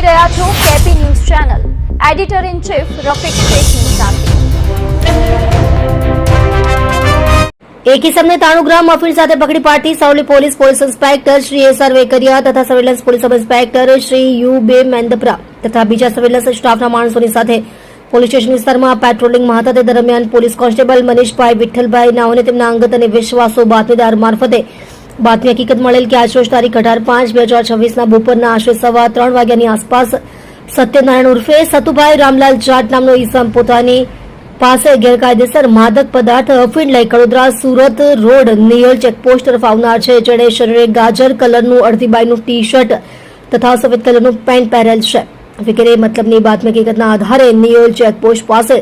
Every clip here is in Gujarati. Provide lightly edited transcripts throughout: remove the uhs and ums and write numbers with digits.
જોઈ રહ્યા છો KP news channel. Editor in chief Rafiq શેખની સાથે. એક ઇસમને 93 ગ્રામ અફીણ સાથે પકડી પાડતી Savli police inspector Shri SR Vekariya તથા surveillance police sub inspector Shri U B. Mendapara તથા બીજા સર્વેલન્સ સ્ટાફના માણસોની સાથે પોલીસ સ્ટેશન વિસ્તારમાં પેટ્રોલિંગમાં હતા. તે દરમિયાન પોલીસ કોન્સ્ટેબલ મનીષભાઈ વિઠ્ઠલભાઈ નાઓને તેમના અંગત અને વિશ્વાસો બાતમીદાર મારફતે બાતમી હકીકત મળેલ કે આજરોજ તારીખ 18/5/2026 બપોરના આશરે 3:15 વાગ્યાની આસપાસ સત્યનારાયણ ઉર્ફે સતુભાઈ રામલાલ જાટ નામનો ઈસમ પોતાની પાસે ગેરકાયદેસર માદક પદાર્થ અફીણ લઈ Kadodara Surat road near checkpost તરફ આવનાર છે. જેણે શરીરે ગાજર કલરનું અડધી બાયનું ટી શર્ટ તથા સફેદ કલરનું પેન્ટ પહેરેલ છે વગેરે મતલબની બાતમી હકીકતના આધારે નિયોલ ચેકપોસ્ટ પાસે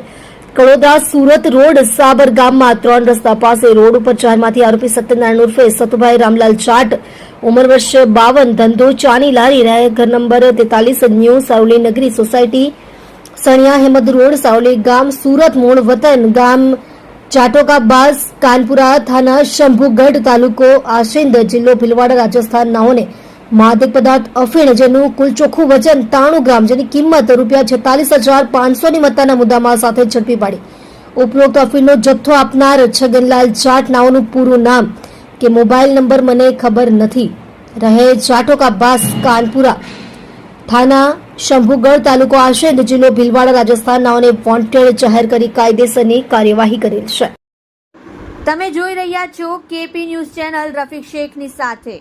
કડોદરા સુરત રોડ સાબર ગામમાં 3 રસ્તા પાસે રોડ ઉપર ચારમાંથી આરોપી સત્યનારાયણ ઉર્ફે સતુભાઈ રામલાલ જાટ ઉંમર વર્ષ 52 ધંધો ચાની લારી રહે ઘર નંબર 43 ન્યૂ સાવલી નગરી સોસાયટી સણિયા હેમદ રોડ સાવલી ગામ સુરત મૂળ વતન ગામ ચાટોકા બાસ કાનપુરા થાના શંભુગઢ તાલુકો આશિંદ જિલ્લો ભીલવાડા રાજસ્થાન નાઓને માદક પદાર્થ અફીણ જેનું કુલ ચોખ્ખું વજન 93 ગ્રામ જેની કિંમત ₹46,500 ની મત્તાના મુદ્દામાલ સાથે ઝડપી પાડી. ઉપરોક્ત અફીણનો જથ્થો આપનાર છગનલાલ જાટ નાઓનું પૂરું નામ કે મોબાઈલ નંબર મને ખબર નથી. રહે ચાટોકા બાસ કાનપુરા થાના શંભુગઢ તાલુકો આશિંદ જિલ્લો ભીલવાડા રાજસ્થાન નાઓને વોન્ટેડ જાહેર કરી કાયદેસરની કાર્યવાહી કરેલ છે. તમે જોઈ રહ્યા છો કેપી ન્યૂઝ ચેનલ રફીક શેખની સાથે.